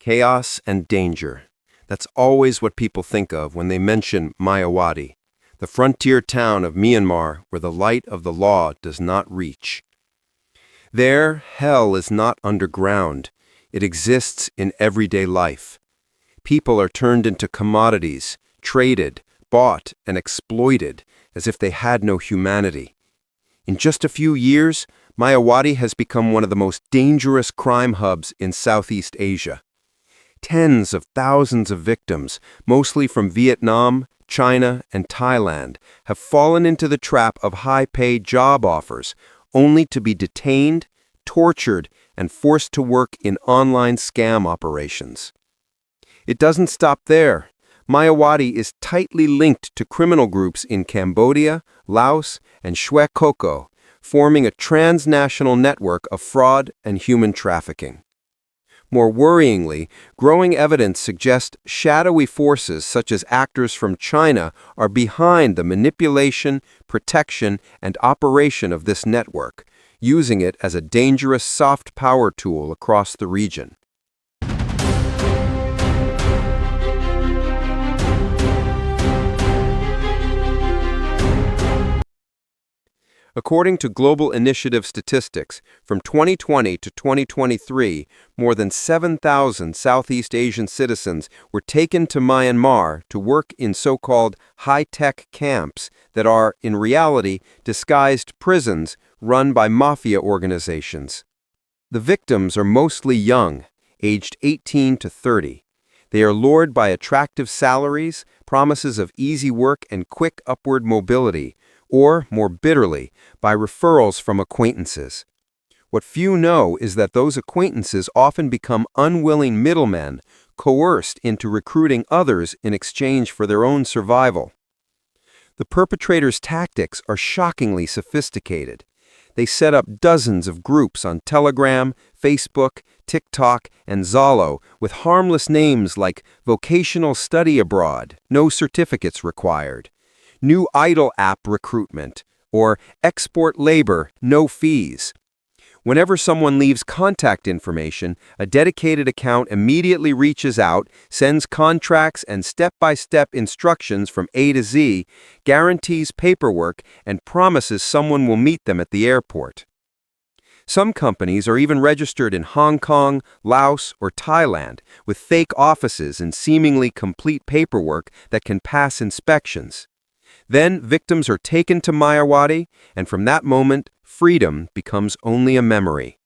Chaos and danger. That's always what people think of when they mention Myawaddy, the frontier town of Myanmar where the light of the law does not reach. There, hell is not underground. It exists in everyday life. People are turned into commodities, traded, bought, and exploited as if they had no humanity. In just a few years, Myawaddy has become one of the most dangerous crime hubs in Southeast Asia. Tens of thousands of victims, mostly from Vietnam, China, and Thailand, have fallen into the trap of high-paid job offers, only to be detained, tortured, and forced to work in online scam operations. It doesn't stop there. Myawaddy is tightly linked to criminal groups in Cambodia, Laos, and Shwe Koko, forming a transnational network of fraud and human trafficking. More worryingly, growing evidence suggests shadowy forces such as actors from China are behind the manipulation, protection, and operation of this network, using it as a dangerous soft power tool across the region. According to Global Initiative statistics, from 2020 to 2023, more than 7,000 Southeast Asian citizens were taken to Myanmar to work in so-called high-tech camps that are, in reality, disguised prisons run by mafia organizations. The victims are mostly young, aged 18 to 30. They are lured by attractive salaries, promises of easy work and quick upward mobility, or, more bitterly, by referrals from acquaintances. What few know is that those acquaintances often become unwilling middlemen, coerced into recruiting others in exchange for their own survival. The perpetrators' tactics are shockingly sophisticated. They set up dozens of groups on Telegram, Facebook, TikTok, and Zalo with harmless names like Vocational Study Abroad, no certificates required, New Idol App Recruitment, or Export Labor, no fees. Whenever someone leaves contact information, a dedicated account immediately reaches out, sends contracts and step-by-step instructions from A to Z, guarantees paperwork, and promises someone will meet them at the airport. Some companies are even registered in Hong Kong, Laos, or Thailand, with fake offices and seemingly complete paperwork that can pass inspections. Then victims are taken to Myawaddy, and from that moment, freedom becomes only a memory.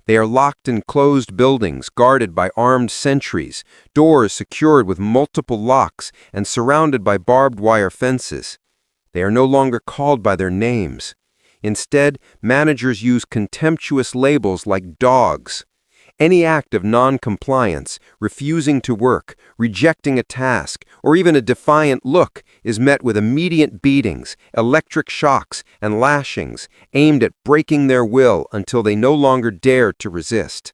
They are locked in closed buildings guarded by armed sentries, doors secured with multiple locks, and surrounded by barbed wire fences. They are no longer called by their names. Instead, managers use contemptuous labels like dogs. Any act of non-compliance, refusing to work, rejecting a task, or even a defiant look is met with immediate beatings, electric shocks, and lashings aimed at breaking their will until they no longer dare to resist.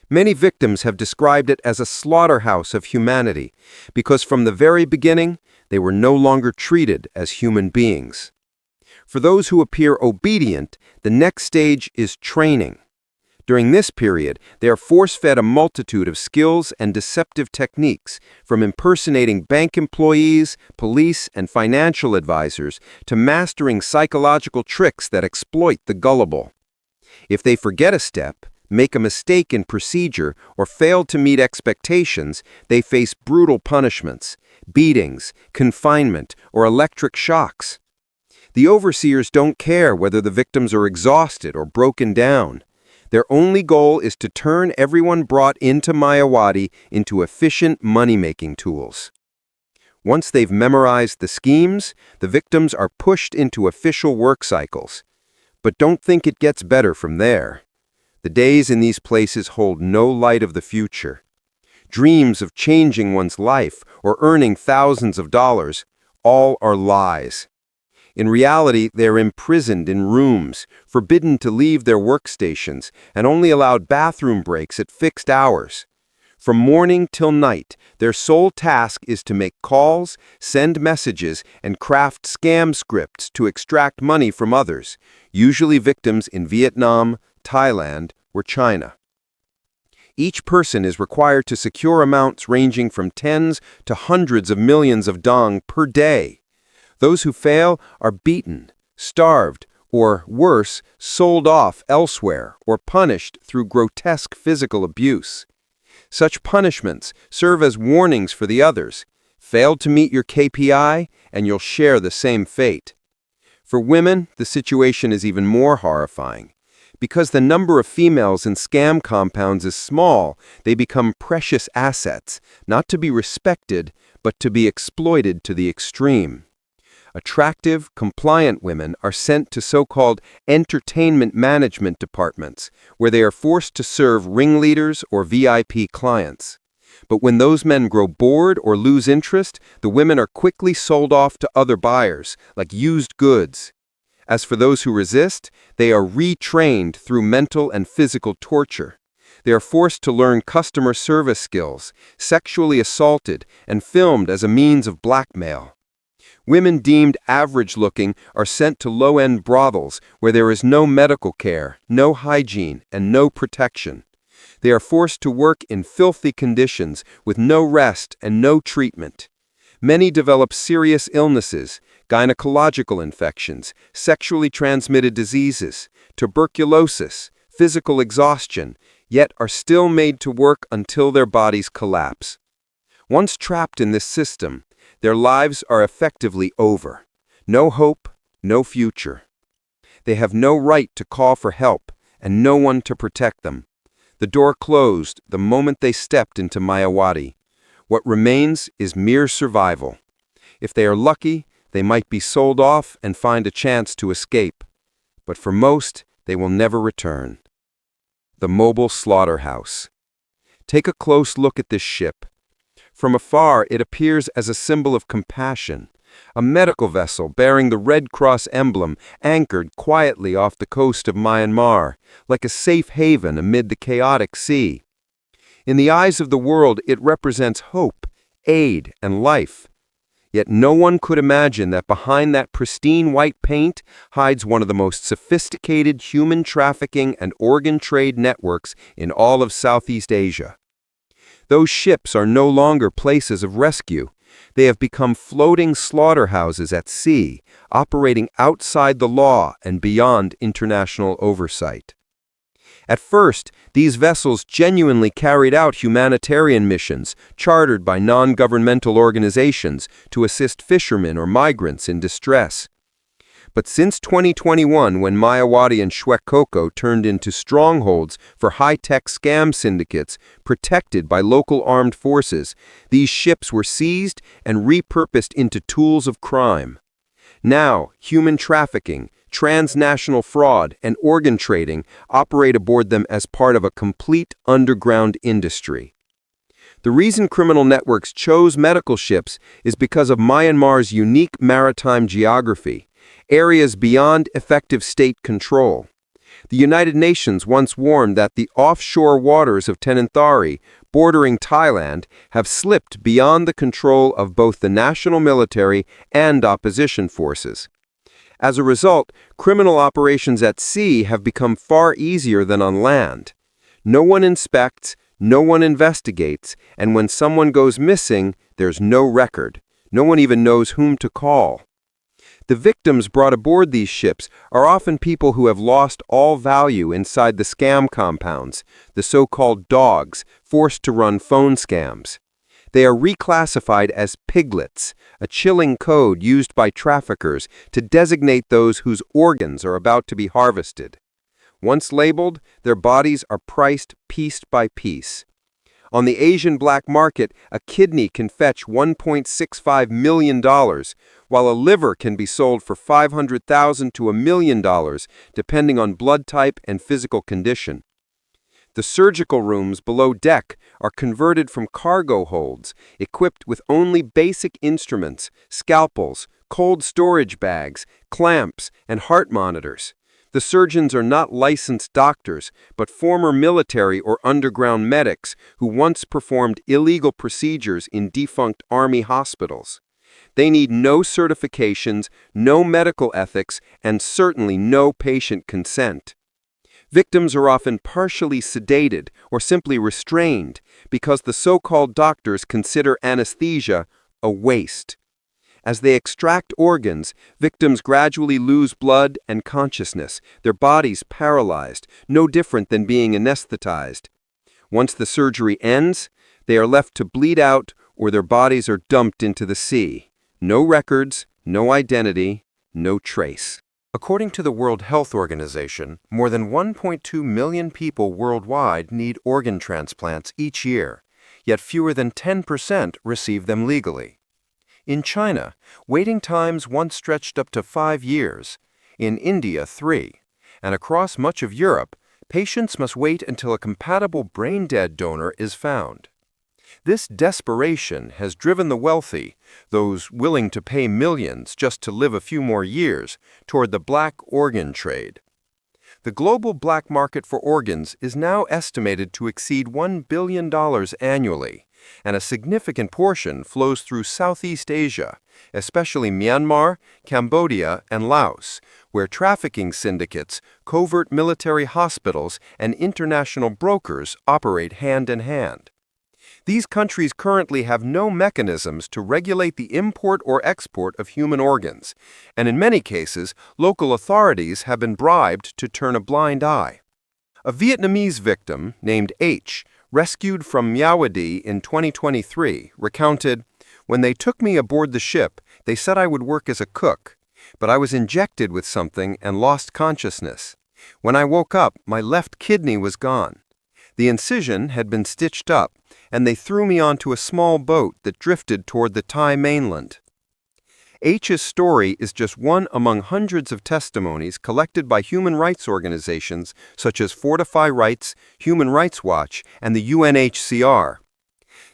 Many victims have described it as a slaughterhouse of humanity, because from the very beginning, they were no longer treated as human beings. For those who appear obedient, the next stage is training. During this period, they are force-fed a multitude of skills and deceptive techniques, from impersonating bank employees, police, and financial advisors, to mastering psychological tricks that exploit the gullible. If they forget a step, make a mistake in procedure, or fail to meet expectations, they face brutal punishments, beatings, confinement, or electric shocks. The overseers don't care whether the victims are exhausted or broken down. Their only goal is to turn everyone brought into Myawaddy into efficient money-making tools. Once they've memorized the schemes, the victims are pushed into official work cycles. But don't think it gets better from there. The days in these places hold no light of the future. Dreams of changing one's life or earning thousands of dollars, all are lies. In reality, they're imprisoned in rooms, forbidden to leave their workstations, and only allowed bathroom breaks at fixed hours. From morning till night, their sole task is to make calls, send messages, and craft scam scripts to extract money from others, usually victims in Vietnam, Thailand, or China. Each person is required to secure amounts ranging from tens to hundreds of millions of dong per day. Those who fail are beaten, starved, or worse, sold off elsewhere or punished through grotesque physical abuse. Such punishments serve as warnings for the others. Fail to meet your KPI, and you'll share the same fate. For women, the situation is even more horrifying. Because the number of females in scam compounds is small, they become precious assets, not to be respected, but to be exploited to the extreme. Attractive, compliant women are sent to so-called entertainment management departments, where they are forced to serve ringleaders or VIP clients. But when those men grow bored or lose interest, the women are quickly sold off to other buyers, like used goods. As for those who resist, they are retrained through mental and physical torture. They are forced to learn customer service skills, sexually assaulted, and filmed as a means of blackmail. Women deemed average-looking are sent to low-end brothels where there is no medical care, no hygiene, and no protection. They are forced to work in filthy conditions with no rest and no treatment. Many develop serious illnesses, gynecological infections, sexually transmitted diseases, tuberculosis, physical exhaustion, yet are still made to work until their bodies collapse. Once trapped in this system, their lives are effectively over. No hope, no future. They have no right to call for help and no one to protect them. The door closed the moment they stepped into Myawaddy. What remains is mere survival. If they are lucky, they might be sold off and find a chance to escape. But for most, they will never return. The mobile slaughterhouse. Take a close look at this ship. From afar, it appears as a symbol of compassion, a medical vessel bearing the Red Cross emblem anchored quietly off the coast of Myanmar, like a safe haven amid the chaotic sea. In the eyes of the world, it represents hope, aid, and life. Yet no one could imagine that behind that pristine white paint hides one of the most sophisticated human trafficking and organ trade networks in all of Southeast Asia. Those ships are no longer places of rescue. They have become floating slaughterhouses at sea, operating outside the law and beyond international oversight. At first, these vessels genuinely carried out humanitarian missions chartered by non-governmental organizations to assist fishermen or migrants in distress. But since 2021, when Myawaddy and Shwekoko turned into strongholds for high-tech scam syndicates protected by local armed forces, these ships were seized and repurposed into tools of crime. Now, human trafficking, transnational fraud, and organ trading operate aboard them as part of a complete underground industry. The reason criminal networks chose medical ships is because of Myanmar's unique maritime geography, areas beyond effective state control. The United Nations once warned that the offshore waters of Tenanthari, bordering Thailand, have slipped beyond the control of both the national military and opposition forces. As a result, criminal operations at sea have become far easier than on land. No one inspects, no one investigates, and when someone goes missing, there's no record. No one even knows whom to call. The victims brought aboard these ships are often people who have lost all value inside the scam compounds, the so-called dogs, forced to run phone scams. They are reclassified as piglets, a chilling code used by traffickers to designate those whose organs are about to be harvested. Once labeled, their bodies are priced piece by piece. On the Asian black market, a kidney can fetch $1.65 million, while a liver can be sold for $500,000 to $1 million, depending on blood type and physical condition. The surgical rooms below deck are converted from cargo holds, equipped with only basic instruments, scalpels, cold storage bags, clamps, and heart monitors. The surgeons are not licensed doctors, but former military or underground medics who once performed illegal procedures in defunct army hospitals. They need no certifications, no medical ethics, and certainly no patient consent. Victims are often partially sedated or simply restrained because the so-called doctors consider anesthesia a waste. As they extract organs, victims gradually lose blood and consciousness, their bodies paralyzed, no different than being anesthetized. Once the surgery ends, they are left to bleed out or their bodies are dumped into the sea. No records, no identity, no trace. According to the World Health Organization, more than 1.2 million people worldwide need organ transplants each year, yet fewer than 10% receive them legally. In China, waiting times once stretched up to 5 years, in India 3, and across much of Europe, patients must wait until a compatible brain-dead donor is found. This desperation has driven the wealthy, those willing to pay millions just to live a few more years, toward the black organ trade. The global black market for organs is now estimated to exceed $1 billion annually, and a significant portion flows through Southeast Asia, especially Myanmar, Cambodia, and Laos, where trafficking syndicates, covert military hospitals, and international brokers operate hand in hand. These countries currently have no mechanisms to regulate the import or export of human organs, and in many cases, local authorities have been bribed to turn a blind eye. A Vietnamese victim named H, rescued from Myawaddy in 2023, recounted, "When they took me aboard the ship, they said I would work as a cook, but I was injected with something and lost consciousness. When I woke up, my left kidney was gone. The incision had been stitched up, and they threw me onto a small boat that drifted toward the Thai mainland." H's story is just one among hundreds of testimonies collected by human rights organizations such as Fortify Rights, Human Rights Watch, and the UNHCR.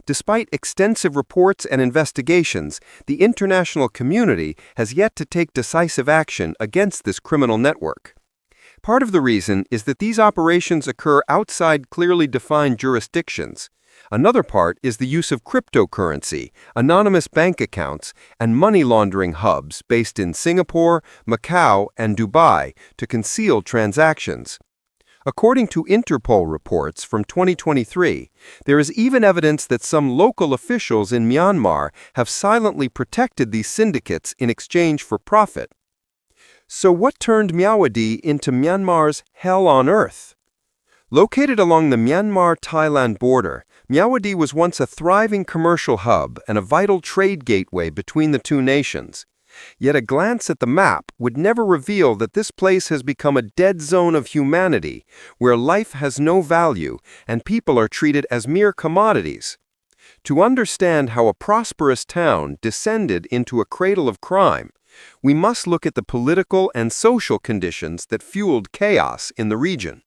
Despite extensive reports and investigations, the international community has yet to take decisive action against this criminal network. Part of the reason is that these operations occur outside clearly defined jurisdictions. Another part is the use of cryptocurrency, anonymous bank accounts, and money laundering hubs based in Singapore, Macau, and Dubai to conceal transactions. According to Interpol reports from 2023, there is even evidence that some local officials in Myanmar have silently protected these syndicates in exchange for profit. So what turned Myawaddy into Myanmar's hell on earth? Located along the Myanmar-Thailand border, Myawaddy was once a thriving commercial hub and a vital trade gateway between the two nations. Yet a glance at the map would never reveal that this place has become a dead zone of humanity, where life has no value and people are treated as mere commodities. To understand how a prosperous town descended into a cradle of crime, we must look at the political and social conditions that fueled chaos in the region.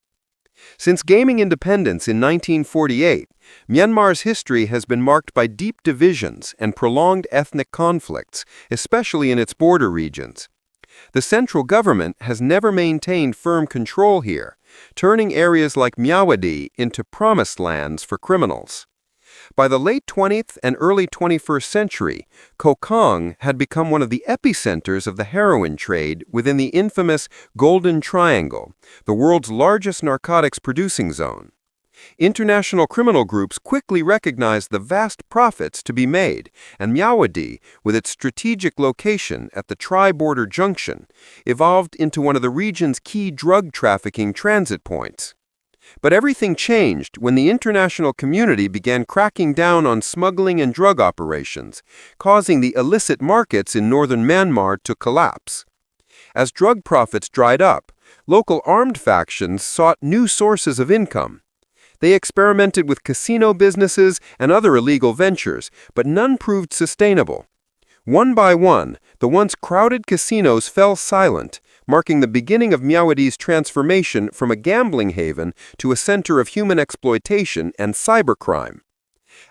Since gaining independence in 1948, Myanmar's history has been marked by deep divisions and prolonged ethnic conflicts, especially in its border regions. The central government has never maintained firm control here, turning areas like Myawaddy into promised lands for criminals. By the late 20th and early 21st century, Koh Kong had become one of the epicenters of the heroin trade within the infamous Golden Triangle, the world's largest narcotics producing zone. International criminal groups quickly recognized the vast profits to be made, and Myawaddy, with its strategic location at the tri-border junction, evolved into one of the region's key drug trafficking transit points. But everything changed when the international community began cracking down on smuggling and drug operations, causing the illicit markets in northern Myanmar to collapse. As drug profits dried up, local armed factions sought new sources of income. They experimented with casino businesses and other illegal ventures, but none proved sustainable. One by one, the once crowded casinos fell silent, marking the beginning of Myawaddy's transformation from a gambling haven to a center of human exploitation and cybercrime.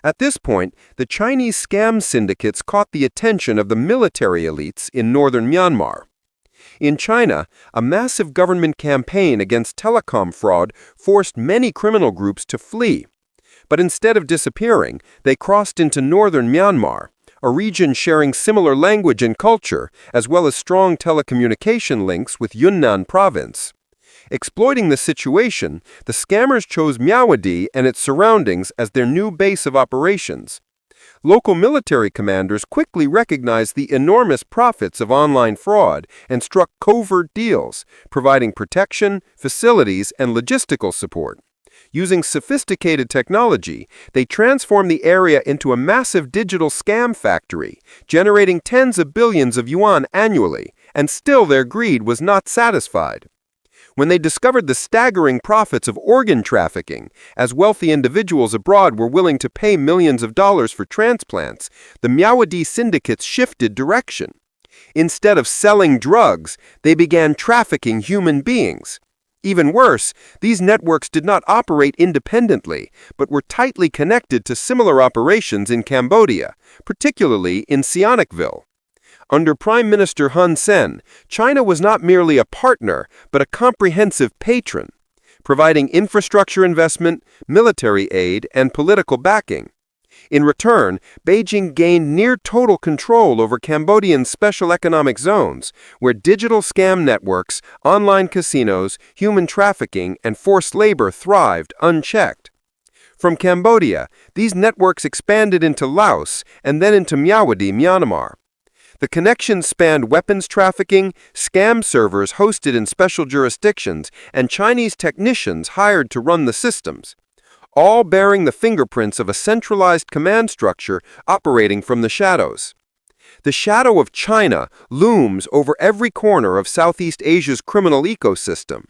At this point, the Chinese scam syndicates caught the attention of the military elites in northern Myanmar. In China, a massive government campaign against telecom fraud forced many criminal groups to flee. But instead of disappearing, they crossed into northern Myanmar, a region sharing similar language and culture, as well as strong telecommunication links with Yunnan province. Exploiting the situation, the scammers chose Myawaddy and its surroundings as their new base of operations. Local military commanders quickly recognized the enormous profits of online fraud and struck covert deals, providing protection, facilities, and logistical support. Using sophisticated technology, they transformed the area into a massive digital scam factory, generating tens of billions of yuan annually, and still their greed was not satisfied. When they discovered the staggering profits of organ trafficking, as wealthy individuals abroad were willing to pay millions of dollars for transplants, the Myawaddy syndicates shifted direction. Instead of selling drugs, they began trafficking human beings. Even worse, these networks did not operate independently, but were tightly connected to similar operations in Cambodia, particularly in Sihanoukville. Under Prime Minister Hun Sen, China was not merely a partner, but a comprehensive patron, providing infrastructure investment, military aid, and political backing. In return, Beijing gained near-total control over Cambodia's special economic zones, where digital scam networks, online casinos, human trafficking, and forced labor thrived unchecked. From Cambodia, these networks expanded into Laos and then into Myawaddy, Myanmar. The connections spanned weapons trafficking, scam servers hosted in special jurisdictions, and Chinese technicians hired to run the systems, all bearing the fingerprints of a centralized command structure operating from the shadows. The shadow of China looms over every corner of Southeast Asia's criminal ecosystem.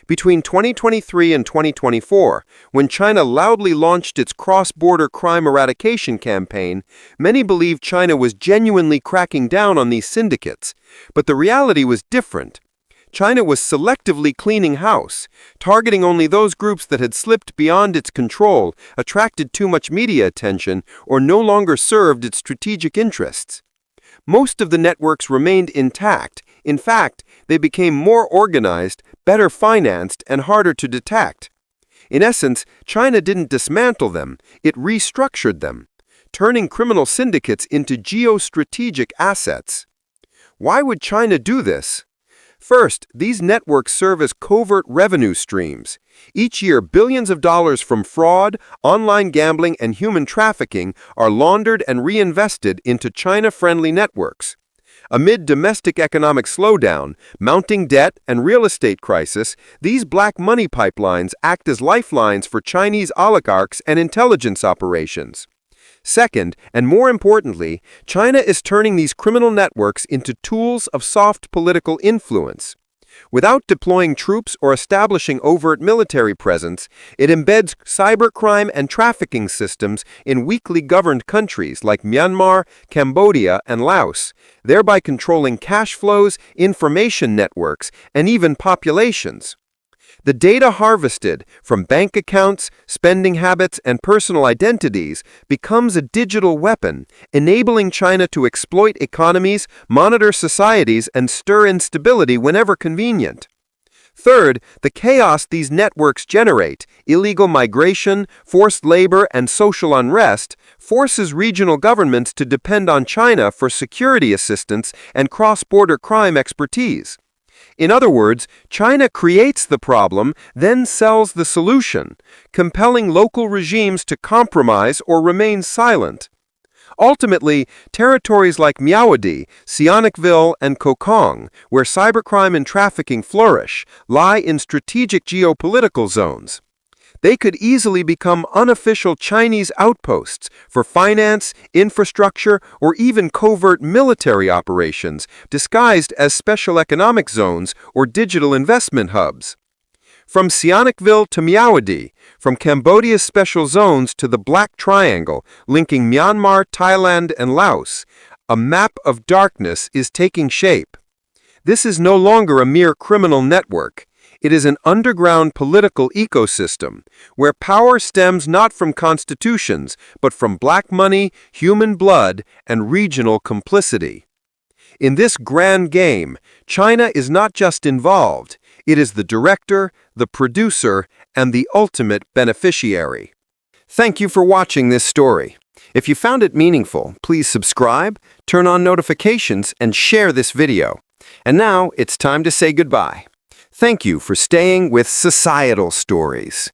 Between 2023 and 2024, when China loudly launched its cross-border crime eradication campaign, many believed China was genuinely cracking down on these syndicates. But the reality was different. China was selectively cleaning house, targeting only those groups that had slipped beyond its control, attracted too much media attention, or no longer served its strategic interests. Most of the networks remained intact. In fact, they became more organized, better financed, and harder to detect. In essence, China didn't dismantle them, it restructured them, turning criminal syndicates into geostrategic assets. Why would China do this? First, these networks serve as covert revenue streams. Each year, billions of dollars from fraud, online gambling, and human trafficking are laundered and reinvested into China-friendly networks. Amid domestic economic slowdown, mounting debt, and real estate crisis, these black money pipelines act as lifelines for Chinese oligarchs and intelligence operations. Second, and more importantly, China is turning these criminal networks into tools of soft political influence. Without deploying troops or establishing overt military presence, it embeds cybercrime and trafficking systems in weakly governed countries like Myanmar, Cambodia, and Laos, thereby controlling cash flows, information networks, and even populations. The data harvested from bank accounts, spending habits, and personal identities becomes a digital weapon, enabling China to exploit economies, monitor societies, and stir instability whenever convenient. Third, the chaos these networks generate, illegal migration, forced labor, and social unrest, forces regional governments to depend on China for security assistance and cross-border crime expertise. In other words, China creates the problem, then sells the solution, compelling local regimes to compromise or remain silent. Ultimately, territories like Myawaddy, Sihanoukville, and Kokong, where cybercrime and trafficking flourish, lie in strategic geopolitical zones. They could easily become unofficial Chinese outposts for finance, infrastructure, or even covert military operations, disguised as special economic zones or digital investment hubs. From Sihanoukville to Myawaddy, from Cambodia's special zones to the Black Triangle linking Myanmar, Thailand, and Laos, a map of darkness is taking shape. This is no longer a mere criminal network. It is an underground political ecosystem where power stems not from constitutions, but from black money, human blood, and regional complicity. In this grand game, China is not just involved, it is the director, the producer, and the ultimate beneficiary. Thank you for watching this story. If you found it meaningful, please subscribe, turn on notifications, and share this video. And now it's time to say goodbye. Thank you for staying with Societal Stories.